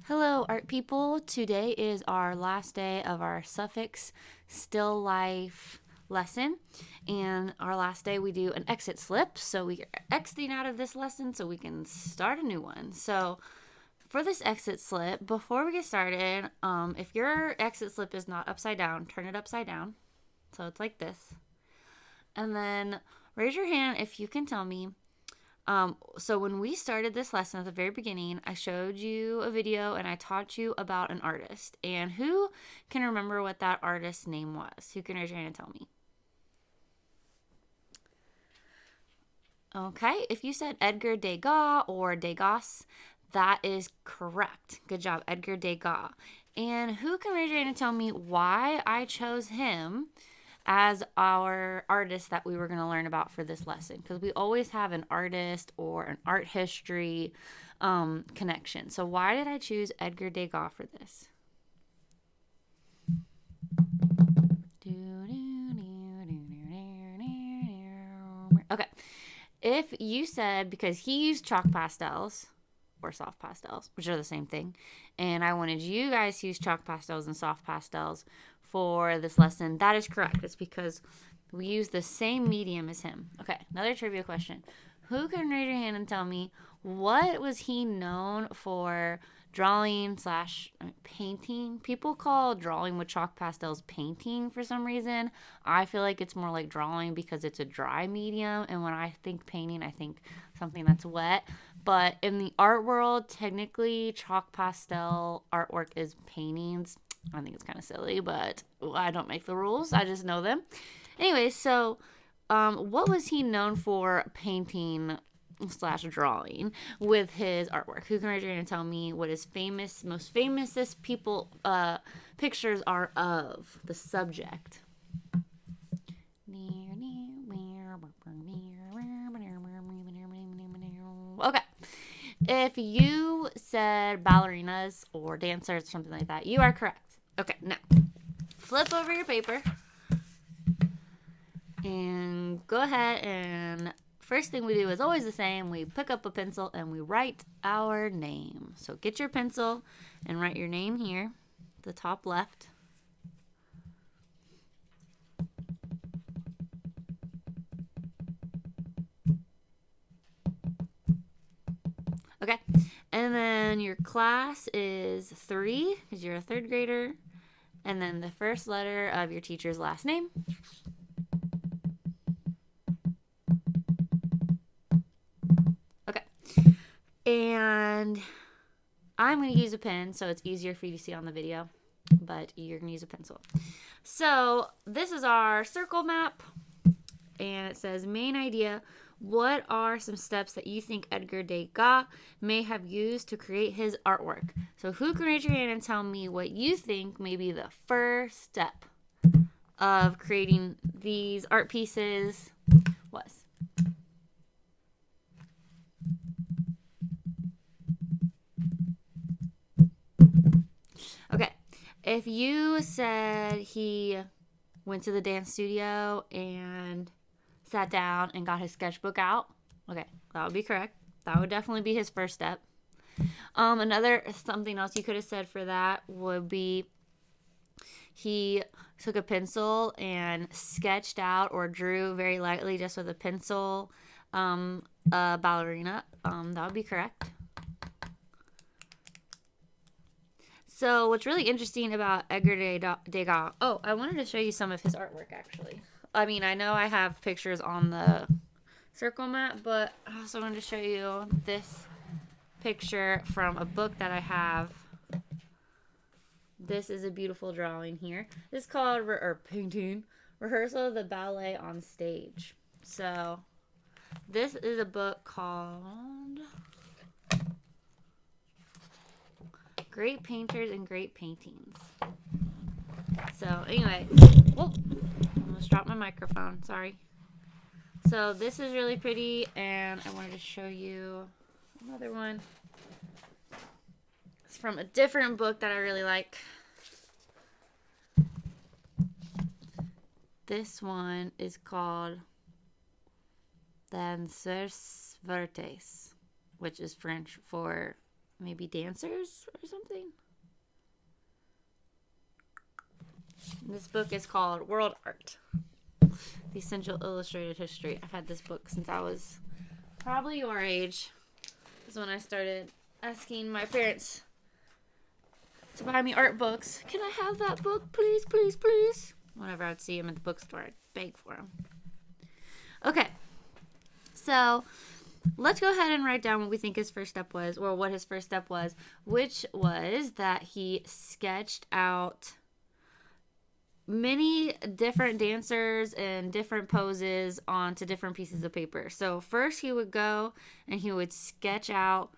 Hello, art people. Today is our last day of our Suffix still life lesson. And our last day, we do an exit slip. So we are exiting out of this lesson so we can start a new one. So for this exit slip, before we get started, if your exit slip is not upside down, turn it upside down. So it's like this. And then raise your hand if you can tell me. So when we started this lesson at the very beginning, I showed you a video and I taught you about an artist. And who can remember what that artist's name was? Who can raise your hand and tell me? Okay, if you said Edgar Degas or Degas, that is correct. Good job, Edgar Degas. And who can raise your hand and tell me why I chose him as our artist that we were going to learn about for this lesson? Because we always have an artist or an art history connection. So why did I choose Edgar Degas for this? Okay. If you said because he used chalk pastels or soft pastels, which are the same thing, and I wanted you guys to use chalk pastels and soft pastels for this lesson, that is correct. It's because we use the same medium as him. Okay, another trivia question. Who can raise your hand and tell me what was he known for drawing slash painting? People call drawing with chalk pastels painting for some reason. I feel like it's more like drawing because it's a dry medium, and when I think painting, I think something that's wet. But in the art world, technically chalk pastel artwork is paintings. I think it's kind of silly, but I don't make the rules. I just know them. Anyway, so what was he known for painting slash drawing with his artwork? Who can raise your hand and tell me what his most famousest people pictures are of the subject? Okay. If you said ballerinas or dancers or something like that, you are correct. Okay, now flip over your paper and go ahead, and first thing we do is always the same. We pick up a pencil and we write our name. So get your pencil and write your name here, the top left. Okay, and then your class is 3 because you're a third grader, and then the first letter of your teacher's last name. Okay, and I'm going to use a pen so it's easier for you to see on the video, but you're going to use a pencil. So this is our circle map, and it says main idea. What are some steps that you think Edgar Degas may have used to create his artwork? So who can raise your hand and tell me what you think may be the first step of creating these art pieces was? Okay, if you said he went to the dance studio and sat down and got his sketchbook out, okay, that would be correct. That would definitely be his first step. Another something else you could have said for that would be he took a pencil and sketched out or drew very lightly just with a pencil a ballerina. That would be correct. So what's really interesting about Edgar Degas, oh, I wanted to show you some of his artwork actually. I mean, I know I have pictures on the circle map, but I also wanted to show you this picture from a book that I have. This is a beautiful drawing here. This is called, or painting, Rehearsal of the Ballet on Stage. So this is a book called Great Painters and Great Paintings. So anyway, whoa, I almost dropped my microphone, sorry. So this is really pretty, and I wanted to show you another one. It's from a different book that I really like. This one is called Danseurs Vertes, which is French for maybe dancers or something. This book is called World Art, The Essential Illustrated History. I've had this book since I was probably your age. This is when I started asking my parents to buy me art books. Can I have that book, please, please, please? Whenever I'd see him at the bookstore, I'd beg for him. Okay, so let's go ahead and write down what we think his first step was, or what his first step was, which was that he sketched out many different dancers and different poses onto different pieces of paper. So first he would go and he would sketch out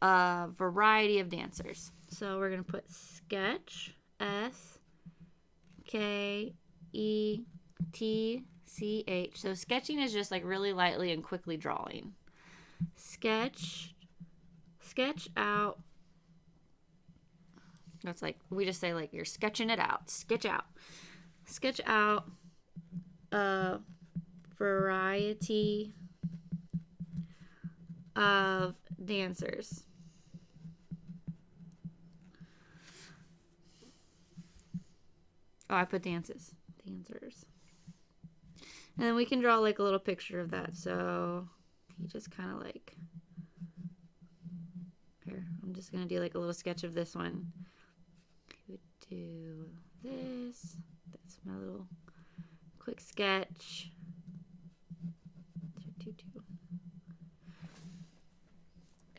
a variety of dancers. So we're going to put sketch, S-K-E-T-C-H. So sketching is just like really lightly and quickly drawing. Sketch out. That's like, we just say like you're sketching it out. Sketch out a variety of dancers. Oh, I put dancers. And then we can draw like a little picture of that. So you just kind of like, here, I'm just going to do like a little sketch of this one. We would do this. That's my little quick sketch.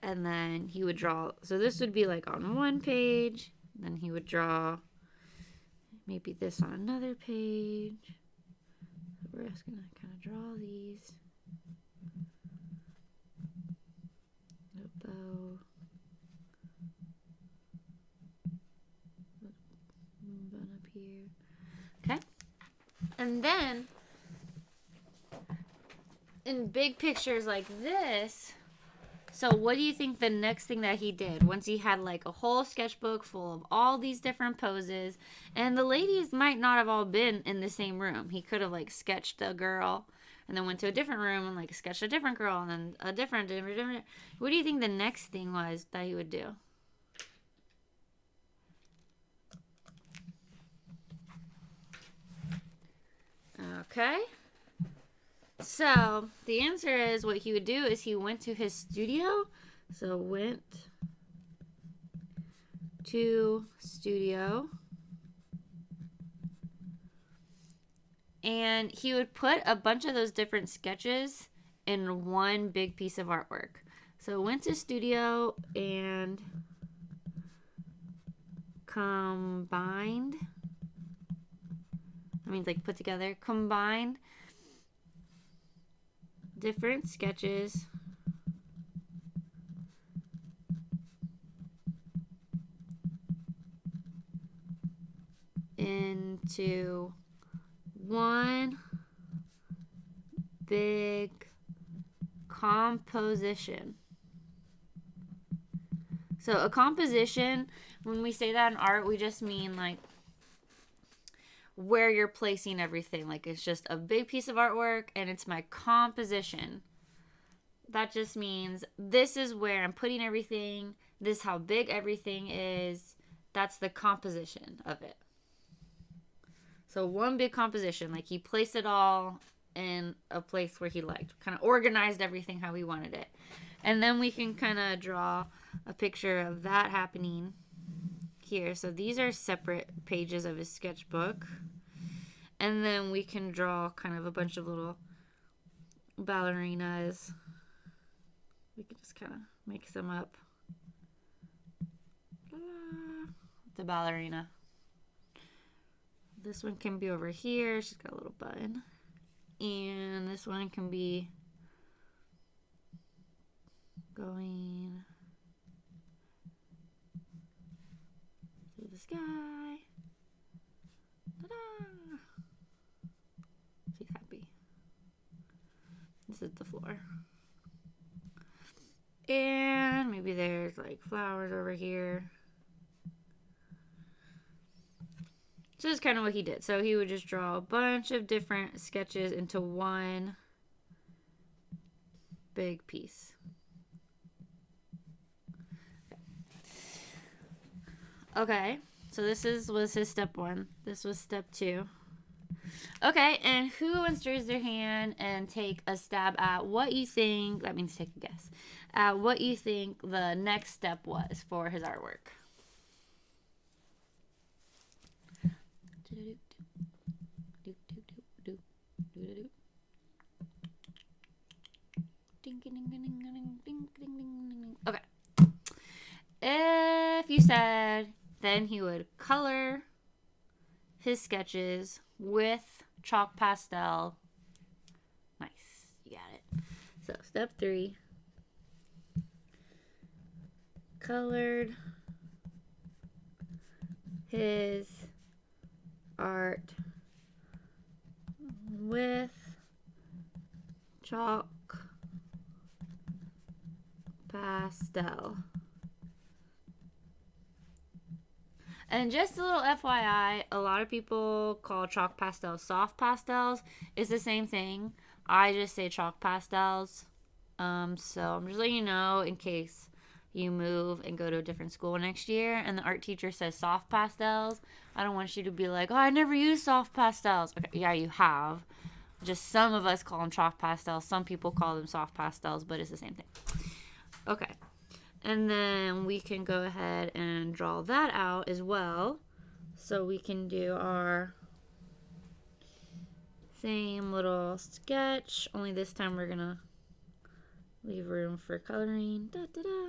And then he would draw, so this would be like on one page. Then he would draw maybe this on another page. So we're just going to kind of draw these. A bow. Bun up here. Okay. And then in big pictures like this, so what do you think the next thing that he did once he had like a whole sketchbook full of all these different poses? And the ladies might not have all been in the same room. He could have like sketched a girl and then went to a different room and like sketched a different girl and then a different. What do you think the next thing was that he would do? Okay. So the answer is what he would do is he went to his studio. So went to studio. And he would put a bunch of those different sketches in one big piece of artwork. So went to studio and combined. That means like put together. Combined different sketches into one big composition. So a composition, when we say that in art, we just mean like where you're placing everything. Like it's just a big piece of artwork and it's my composition. That just means this is where I'm putting everything. This is how big everything is. That's the composition of it. So one big composition, like he placed it all in a place where he liked, kind of organized everything how he wanted it. And then we can kind of draw a picture of that happening here. So these are separate pages of his sketchbook. And then we can draw kind of a bunch of little ballerinas. We can just kind of mix them up. The ballerina. This one can be over here. She's got a little button. And this one can be going through the sky. Ta-da! She's happy. This is the floor. And maybe there's like flowers over here. So this is kind of what he did. So he would just draw a bunch of different sketches into one big piece. Okay, so this was his step 1. This was step 2. Okay, and who wants to raise their hand and take a stab at what you think, that means take a guess, at what you think the next step was for his artwork? Okay. If you said then he would color his sketches with chalk pastel. Nice. You got it. So step 3. Colored his art with chalk pastel. And just a little FYI, a lot of people call chalk pastels soft pastels. It's the same thing. I just say chalk pastels. So I'm just letting you know in case you move and go to a different school next year and the art teacher says soft pastels. I don't want you to be like, oh, I never use soft pastels. Okay, yeah, you have. Just some of us call them chalk pastels. Some people call them soft pastels, but it's the same thing. Okay. And then we can go ahead and draw that out as well. So we can do our same little sketch, only this time we're going to leave room for coloring. Da, da, da.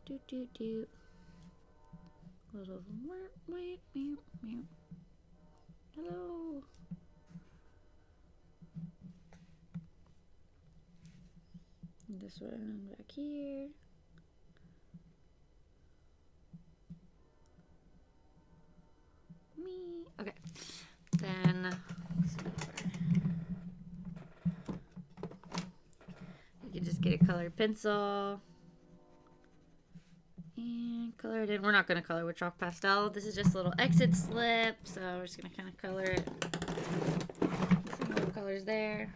Do, do, do. Little hello. This one back here. Me. Okay. Then you can just get a colored pencil and color it in. We're not going to color with chalk pastel. This is just a little exit slip, so we're just going to kind of color it. Some little colors there.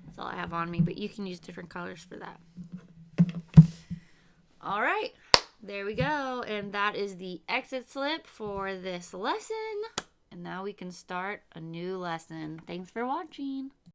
That's all I have on me, but you can use different colors for that. All right, there we go. And that is the exit slip for this lesson. And now we can start a new lesson. Thanks for watching.